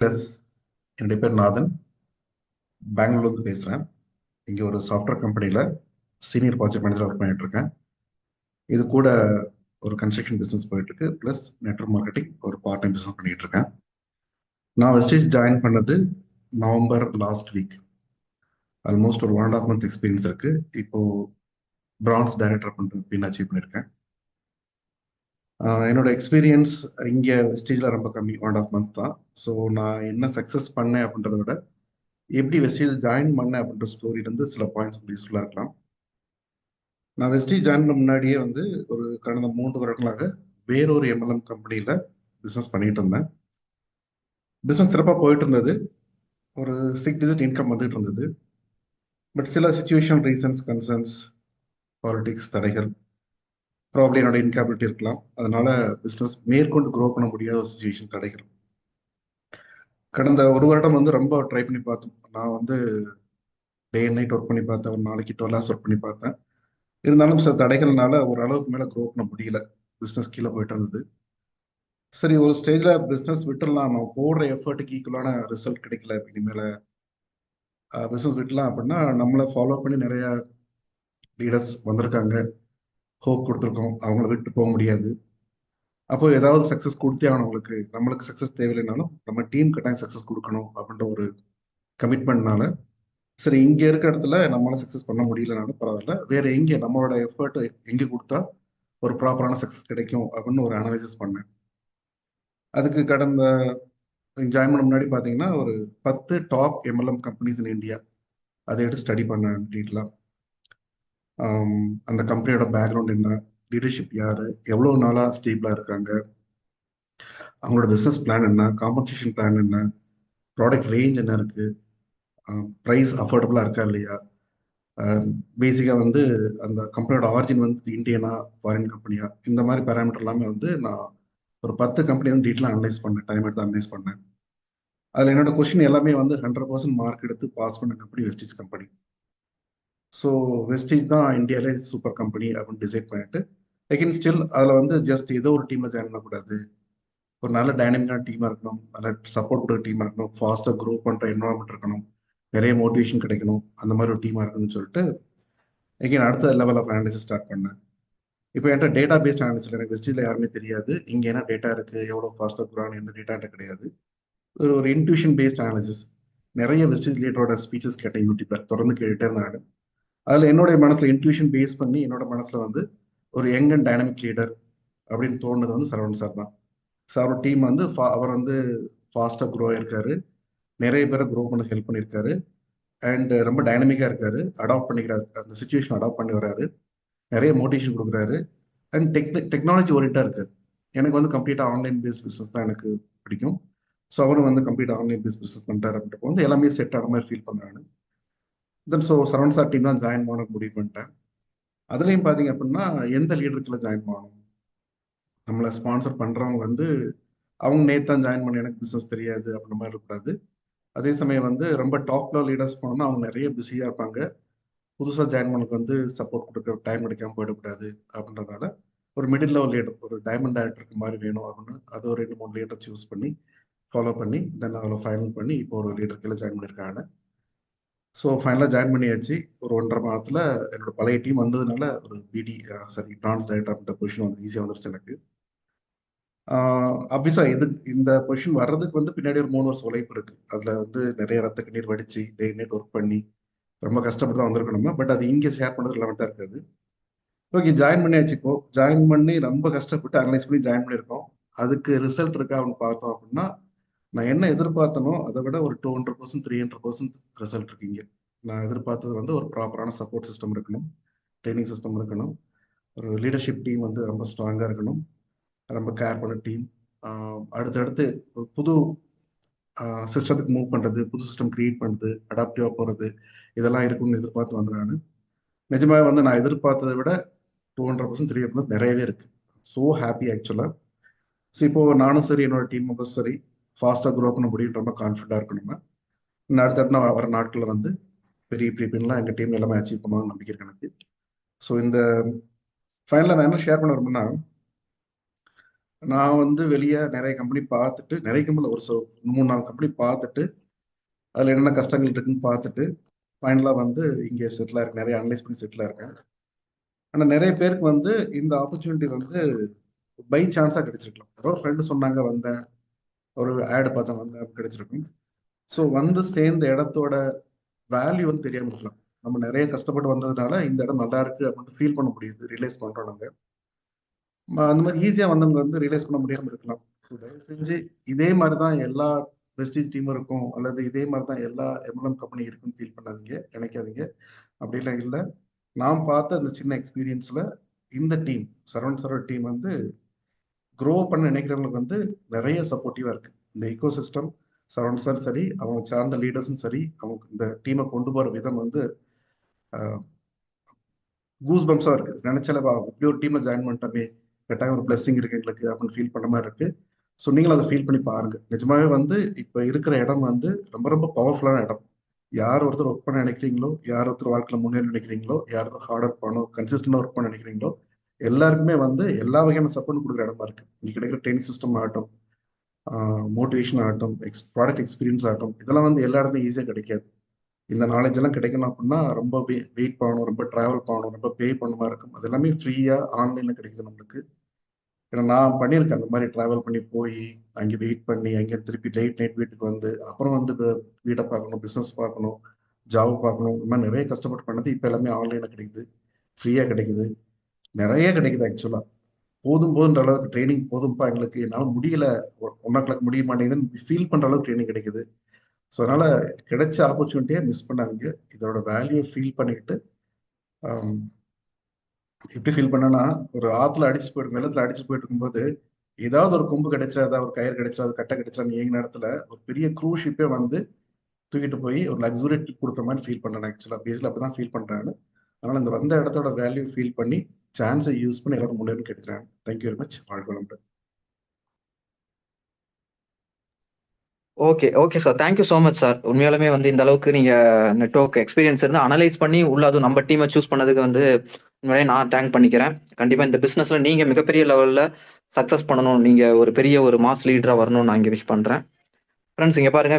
Plus என்னுடைய பேர் நாதன். பெங்களூர்லேருந்து பேசுகிறேன். இங்கே ஒரு சாஃப்ட்வேர் கம்பெனியில் சீனியர் ப்ராஜெக்ட் மேனேஜர் ஒர்க் பண்ணிட்டு இருக்கேன். இது கூட ஒரு கன்ஸ்ட்ரக்ஷன் பிஸ்னஸ் போயிட்டு இருக்கு. ப்ளஸ் நெட்வொர்க் மார்க்கெட்டிங் ஒரு பார்ட் டைம் பிஸ்னஸ் பண்ணிட்டு இருக்கேன். நான் வெஸ்டீஸ் ஜாயின் பண்ணது நவம்பர் லாஸ்ட் வீக். ஆல்மோஸ்ட் ஒரு 1.5 மந்த் எக்ஸ்பீரியன்ஸ் இருக்கு. இப்போ பிரான்ஸ் டைரக்டர் அப்படின்னு அச்சீவ் பண்ணியிருக்கேன். என்னோட எக்ஸ்பீரியன்ஸ் இங்கே வெஸ்டீஜில் ரொம்ப கம்மி, 1.5 மந்த்ஸ் தான். ஸோ நான் என்ன சக்ஸஸ் பண்ணேன் அப்படின்றத விட எப்படி வெஸ்டீஜ் ஜாயின் பண்ணேன் அப்படின்ற ஸ்டோரியிலேருந்து சில பாயிண்ட்ஸ் உங்களுக்கு யூஸ்ஃபுல்லாக இருக்கலாம். நான் வெஸ்டீஜ் ஜாயின் பண்ண முன்னாடியே வந்து ஒரு கடந்த 3 வருடங்களாக வேறொரு எம்எல்எம் கம்பெனியில் பிஸ்னஸ் பண்ணிட்டு இருந்தேன். பிஸ்னஸ் சிறப்பாக போயிட்டு இருந்தது. ஒரு 6 டிஜிட் இன்கம் வந்துட்டு இருந்தது. பட் சில சுச்சுவேஷன் ரீசன்ஸ், கன்சர்ன்ஸ், பாலிடிக்ஸ் தடைகள், ப்ராப்ளம் என்னோட இன்கேபிலிட்டி இருக்கலாம். அதனால பிஸ்னஸ் மேற்கொண்டு க்ரோ பண்ண முடியாத ஒரு சுச்சுவேஷன் தடைகள். கடந்த ஒரு வருடம் வந்து ரொம்ப ட்ரை பண்ணி பார்த்தோம். நான் வந்து டே அண்ட் நைட் ஒர்க் பண்ணி பார்த்தேன். ஒரு நாளைக்கு 12 ஹவர்ஸ் ஒர்க் பண்ணி பார்த்தேன். இருந்தாலும் சில தடைகள்னால ஒரு அளவுக்கு மேலே க்ரோ பண்ண முடியல. பிஸ்னஸ் கீழே போயிட்டு இருந்தது. சரி, ஒரு ஸ்டேஜ்ல பிஸ்னஸ் விட்டுடலாம், நம்ம போடுற எஃபர்ட்டுக்கு ஈக்குவலான ரிசல்ட் கிடைக்கல, இனிமேல பிஸ்னஸ் விட்டலாம் அப்படின்னா நம்மளை ஃபாலோ பண்ணி நிறைய லீடர்ஸ் வந்திருக்காங்க, ஹோப் கொடுத்துருக்கோம், அவங்கள விட்டு போக முடியாது. அப்போ ஏதாவது சக்ஸஸ் கொடுத்தே ஆகணும். நம்மளுக்கு சக்ஸஸ் தேவையில்லைனாலும் நம்ம டீம் கட்டாயம் சக்ஸஸ் கொடுக்கணும் அப்படின்ற ஒரு கமிட்மெண்ட்னால, சரி இங்கே இருக்க இடத்துல நம்மளால சக்ஸஸ் பண்ண முடியலனாலும் பரவாயில்ல, வேற எங்கே நம்மளோட எஃபர்ட் எங்கே கொடுத்தா ஒரு ப்ராப்பரான சக்ஸஸ் கிடைக்கும் அப்படின்னு ஒரு அனலைசிஸ் பண்ணேன். அதுக்கு கடந்த ஜாயின் பண்ண முன்னாடி பார்த்தீங்கன்னா ஒரு 10 top MLM companies in India அதை எடுத்து ஸ்டடி பண்ணேன் டீட்டெயிலாக. அந்த கம்பெனியோட பேக்ரவுண்ட் என்ன, லீடர்ஷிப் யார், எவ்வளோ நாளாக ஸ்டேபிளாக இருக்காங்க, அவங்களோட பிஸ்னஸ் பிளான் என்ன, காம்பன்சேஷன் பிளான் என்ன, ப்ராடக்ட் ரேஞ்ச் என்ன இருக்குது, ப்ரைஸ் அஃபோர்டபுளாக இருக்கா இல்லையா, பேசிக்காக வந்து அந்த கம்பெனியோட ஆரிஜின் வந்து இந்தியனா ஃபாரின் கம்பெனியா, இந்த மாதிரி பேராமீட்டர் எல்லாமே வந்து நான் ஒரு 10 கம்பெனி வந்து டீட்டெயிலாக அனலைஸ் பண்ணேன், டைம் எடுத்து அனலைஸ் பண்ணேன். அதில் என்னோட கொஸ்டின் எல்லாமே வந்து 100% மார்க் எடுத்து பாஸ் பண்ண company Vestige company. So Vestige தான் இந்தியாவிலே சூப்பர் கம்பெனி அப்படின்னு டிசைட் பண்ணிட்டு, அகெயின் ஸ்டில் அதில் வந்து ஜஸ்ட் ஏதோ ஒரு டீமில் ஜாயின் பண்ணக்கூடாது, ஒரு நல்ல டைனமிக்கான டீமாக இருக்கணும், நல்ல சப்போர்ட் கொடுக்குற டீமாக இருக்கணும், ஃபாஸ்ட்டாக க்ரோ பண்ணுற என்வரான்மெண்ட் இருக்கணும், நிறைய மோட்டிவேஷன் கிடைக்கணும், அந்த மாதிரி ஒரு டீமாக இருக்கணும்னு சொல்லிட்டு அகெயின் அடுத்த லெவல் ஆஃப் அனாலிசிஸ் ஸ்டார்ட் பண்ணேன். இப்போ என்கிட்ட டேட்டா பேஸ்ட் அனாலிசிஸ் எனக்கு வெஸ்டீஜில் யாருமே தெரியாது, இங்கே என்ன டேட்டா இருக்குது, எவ்வளோ ஃபாஸ்ட்டாக க்ரோன்னு எந்த டேட்டா என்கிட்ட கிடையாது. ஒரு இன்ட்யூஷன் பேஸ்ட் அனாலிசிஸ். நிறைய வெஸ்டீஜ் லீடரோட ஸ்பீச்சஸ் கேட்டேன் யூடியூப்ல, தொடர்ந்து கேட்டுட்டே இருந்தாங்க. அதில் என்னுடைய மனசில் இன்ட்யூஷன் பேஸ் பண்ணி என்னோட மனசில் வந்து ஒரு யங் அண்ட் டைனமிக் லீடர் அப்படின்னு தோணுது வந்து சரவணன் சார் தான். சார் டீம் வந்து அவர் வந்து ஃபாஸ்ட்டாக க்ரோ ஆயிருக்காரு, நிறைய பேரை க்ரோ பண்ண ஹெல்ப் பண்ணியிருக்காரு, அண்ட் ரொம்ப டைனமிக்காக இருக்காரு, அடாப்ட் பண்ணிக்கிறாரு, அந்த சுச்சுவேஷன் அடாப்ட் பண்ணி வராரு, நிறைய மோட்டிவேஷன் கொடுக்குறாரு, அண்ட் டெக்னாலஜி ஓரியண்டாக இருக்காரு. எனக்கு வந்து கம்ப்ளீட்டாக ஆன்லைன் பேஸ்ட் பிஸ்னஸ் தான் எனக்கு பிடிக்கும். ஸோ அவரும் வந்து கம்ப்ளீட்டாக ஆன்லைன் பேஸ்ட் பிஸ்னஸ் பண்ணிட்டார் அப்படின்றப்போ வந்து எல்லாமே செட் ஆன மாதிரி ஃபீல் பண்ணாங்க. தென் ஸோ சரவணன் சார் டீம் தான் ஜாயின் பண்ண முடிவு பண்ணிட்டேன். அதுலேயும் பார்த்தீங்க அப்படின்னா எந்த லீடருக்குள்ள ஜாயின் பண்ணணும், நம்மளை ஸ்பான்சர் பண்ணுறவங்க வந்து அவங்க நேற்று தான் ஜாயின் பண்ண, எனக்கு பிஸ்னஸ் தெரியாது அப்படின்ற மாதிரி இருக்கக்கூடாது. அதே சமயம் வந்து ரொம்ப டாப் லெவல் லீடர்ஸ் போனோம்னா அவங்க நிறைய பிஸியாக இருப்பாங்க, புதுசாக ஜாயின் பண்ணக்கு வந்து சப்போர்ட் கொடுக்க டைம் கிடைக்காம போயிடக்கூடாது அப்படின்றதுனால ஒரு மிடில் லெவல் லீடர், ஒரு டைமண்ட் டைரக்டருக்கு மாதிரி வேணும் அப்படின்னு அது ஒரு 2-3 லீடர் சூஸ் பண்ணி ஃபாலோ பண்ணி தென் அதில் ஃபைனல் பண்ணி இப்போ ஒரு லீடர் கீழே ஜாயின் பண்ணியிருக்காங்க. ஸோ ஃபைனலாக ஜாயின் பண்ணியாச்சு. ஒரு 1.5 மாதத்தில் என்னோட பழைய டீம் வந்ததுனால ஒரு பிடி சாரி பிரான்ஸ் டைரக்டர் அப்படின்ற பொசிஷன் வந்து ஈஸியாக வந்துருச்சு எனக்கு. ஆப்வியஸா இந்த பொசிஷன் வர்றதுக்கு வந்து பின்னாடி ஒரு 3 வருஷம் உழைப்பு இருக்கு. அதுல வந்து நிறைய ரத்த கண்ணீர் வடிச்சு டே நைட் ஒர்க் பண்ணி ரொம்ப கஷ்டப்பட்டு தான் வந்திருக்கணும். பட் அது இங்கே ஷேர் பண்ணுறது ரிலவெண்ட்டாக இருக்காது. ஓகே, ஜாயின் பண்ணியாச்சு. இப்போ ஜாயின் பண்ணி ரொம்ப கஷ்டப்பட்டு அனலைஸ் பண்ணி ஜாயின் பண்ணியிருக்கோம். அதுக்கு ரிசல்ட் இருக்கா அப்படின்னு பார்த்தோம் அப்படின்னா நான் என்ன எதிர்பார்த்தனோ அதை விட ஒரு 200%, 300% ரிசல்ட் இருக்கு இங்கே. நான் எதிர்பார்த்தது வந்து ஒரு ப்ராப்பரான சப்போர்ட் சிஸ்டம் இருக்கணும், ட்ரைனிங் சிஸ்டம் இருக்கணும், ஒரு லீடர்ஷிப் டீம் வந்து ரொம்ப ஸ்ட்ராங்காக இருக்கணும், ரொம்ப கேர் பண்ண டீம், அடுத்தடுத்து ஒரு புது சிஸ்டத்துக்கு மூவ் பண்ணுறது, புது சிஸ்டம் கிரியேட் பண்ணுறது, அடாப்டிவாக போகிறது, இதெல்லாம் இருக்கும்னு எதிர்பார்த்து வந்தேன் நான். நிஜமாக வந்து நான் எதிர்பார்த்ததை விட 200%, 300% நிறையவே இருக்குது. ஸோ ஹாப்பி ஆக்சுவலாக. ஸோ இப்போது நானும் சரி, என்னோட டீம் மெம்பர்ஸ் சரி, ஃபாஸ்ட்டாக க்ரோ பண்ண முடியும், ரொம்ப கான்ஃபிடண்டாக இருக்கணுமா. இன்னும் அடுத்தடுத்து வர நாட்களில் வந்து பெரிய பெரிய பின்லாம் எங்கள் டீம் எல்லாமே அச்சீவ் பண்ணுவாங்கன்னு நம்பிக்கை இருக்கு எனக்கு. ஸோ இந்த ஃபைனலாக நான் என்ன ஷேர் பண்ண விரும்புனா, நான் வந்து வெளிய நெறைய கம்பெனி பார்த்துட்டு, நெறைய கம்பெனில ஒரு 3, 4 கம்பெனி பார்த்துட்டு, அதுல என்னென்ன கஷ்டங்கள் இருக்குன்னு பார்த்துட்டு, ஃபைனலா வந்து இங்க செட்டில் ஆயிருக்கேன். நெறைய அனலைஸ் பண்ணி செட்டில் ஆயிருக்கேன். ஆனா நெறைய பேருக்கு வந்து இந்த ஆப்பர்ச்சுனிட்டி வந்து பை சான்ஸா கிடைச்சிருக்கலாம். யாரோ ஒரு ஃப்ரெண்ட் சொன்னாங்க வந்தேன். ஒரு ஆட் பார்த்தேன் வந்தேன் கிடைச்சிருக்கும். ஸோ வந்து சேர்ந்த இடத்தோட வேல்யூ வந்து தெரியாம இருக்கலாம். நம்ம நெறைய கஷ்டப்பட்டு வந்ததுனால இந்த இடம் நல்லா இருக்கு அப்படின்னு ஃபீல் பண்ண முடியுது. ரியலைஸ் பண்றோம் நாங்க. அந்த மாரி ஈஸியா வந்தவங்க வந்து ரியலைஸ் பண்ண முடியாம இருக்கலாம். ஸோ தயவு செஞ்சு இதே மாரி தான் எல்லா வெஸ்டீஜ் டீமும் இருக்கும். அல்லது இதே மாரி தான் எல்லா எம்எல்எம் கம்பெனி இருக்குன்னு ஃபீல் பண்ணாதீங்க. நினைக்காதீங்க. அப்படிலாம் இல்ல. நான் பார்த்த அந்த சின்ன எக்ஸ்பீரியன்ஸ்ல இந்த டீம், சரவணன் சாரோட டீம் வந்து குரோ பண்ண நினைக்கிறவங்களுக்கு வந்து நெறைய சப்போர்ட்டிவா இருக்கு. இந்த எக்கோசிஸ்டம் சரவணன் சார் சரி, அவங்க சார்ந்த லீடர்ஸும் சரி, அவங்க இந்த டீம கொண்டு போற விதம் வந்து அ கூஸ் பம்ப்ஸா இருக்கு. நினைச்சாலே இப்படி ஒரு டீம்ல ஜாயின் பண்ணிட்டோமே! கட்டாயம் ஒரு பிளெஸ்ஸிங் இருக்கு எங்களுக்கு அப்படின்னு ஃபீல் பண்ண மாரி இருக்கு. ஸோ நீங்களும் அத ஃபீல் பண்ணி பாருங்க. நிஜமாவே வந்து இப்ப இருக்கிற இடம் வந்து ரொம்ப ரொம்ப பவர்ஃபுல்லான இடம். யார் ஒருத்தர் ஒர்க் பண்ண நினைக்கிறீங்களோ, யார் ஒருத்தர் வாழ்க்கையில முன்னேற நினைக்கிறீங்களோ, யார் ஒருத்தர் ஹார்ட் ஒர்க் பண்ணணும், கன்சிஸ்டன்ட்டா ஒர்க் பண்ண நினைக்கிறீங்களோ, எல்லாருக்குமே வந்து எல்லா வகையான சப்போர்ட் குடுக்குற இடமா இருக்கு. இங்க கிடைக்கிற ட்ரெய்னிங் சிஸ்டம் ஆகட்டும், மோட்டிவேஷன் ஆகட்டும், ப்ராடக்ட் எக்ஸ்பீரியன்ஸ் ஆகட்டும், இதெல்லாம் வந்து எல்லா இடத்துலயும் ஈஸியா கிடைக்காது. இந்த நாலேட்ஜ் எல்லாம் கிடைக்கணும் அப்படின்னா ரொம்ப வெயிட் பண்ணணும், ரொம்ப டிராவல் பண்ணணும், ரொம்ப பே பண்ண மாதிரி இருக்கும். அது எல்லாமே ஃப்ரீயா ஆன்லைன்ல கிடைக்குது நம்மளுக்கு. ஏன்னா நான் பண்ணியிருக்கேன் அந்த மாதிரி டிராவல் பண்ணி போய் அங்கே வெயிட் பண்ணி அங்கே திருப்பி லேட் நைட் வீட்டுக்கு வந்து அப்புறம் வந்து வீடை பார்க்கணும், பிஸ்னஸ் பார்க்கணும், ஜாப் பார்க்கணும், இந்த மாதிரி நிறைய கஷ்டப்பட்டு பண்ணது இப்போ எல்லாமே ஆன்லைனில் கிடைக்குது, ஃப்ரீயாக கிடைக்குது, நிறைய கிடைக்குது ஆக்சுவலாக. போதும் போதுன்ற அளவுக்கு ட்ரைனிங் போதும்பா எங்களுக்கு, என்னால் முடியல, 1 o'clock முடிய மாட்டேங்குதுன்னு ஃபீல் பண்ணுற அளவுக்கு ட்ரைனிங் கிடைக்குது. ஸோ அதனால கிடைச்ச ஆப்பர்ச்சுனிட்டியை மிஸ் பண்ணாதீங்க. இதோட வேல்யூ ஃபீல் பண்ணிக்கிட்டு ஆம், எப்படி ஃபீல் பண்ணேன்னா, ஒரு ஆத்துல அடிச்சு போயிட்டு வெள்ளத்துல அடிச்சு போயிட்டு இருக்கும்போது, ஏதாவது ஒரு கொம்பு கிடைச்சா, ஏதாவது ஒரு கயிறு கிடைச்சா, அது கட்டை கிடைச்சான்னு ஏங்கின இடத்துல, ஒரு பெரிய க்ரூஸ் ஷிப்பே வந்து தூக்கிட்டு போய் ஒரு லக்ஸுரி ட்ரிப் குடுக்குற மாரி ஃபீல் பண்ணேன் ஆக்சுவலா. பேசிக்கலா அப்படிதான் ஃபீல் பண்றேன் நானு. அதனால இந்த வந்த இடத்தோட வேல்யூ ஃபீல் பண்ணி, சான்ஸ யூஸ் பண்ணி எல்லாரும் முன்னேறணும்னு கேட்டுக்கிறேன். Thank you very much. வாழ்க வளமுடன். Okay, okay sir. Thank you so much sir. உண்மையாலுமே வந்து இந்த அளவுக்கு நீங்க நெட்வொர்க் எக்ஸ்பீரியன்ஸ் இருந்து அனலைஸ் பண்ணி உள்ள அதுவும் நம்ம டீம சூஸ் பண்ணதுக்கு வந்து உண்மையிலேயே நான் தேங்க் பண்ணிக்கிறேன். கண்டிப்பா இந்த பிசினஸ்ல நீங்க மிகப்பெரிய லெவல்ல சக்சஸ் பண்ணணும். நீங்க ஒரு பெரிய ஒரு மாஸ் லீடரா வரணும்னு நான் இங்க விஷ் பண்றேன். ஃபிரெண்ட்ஸ் இங்க பாருங்க.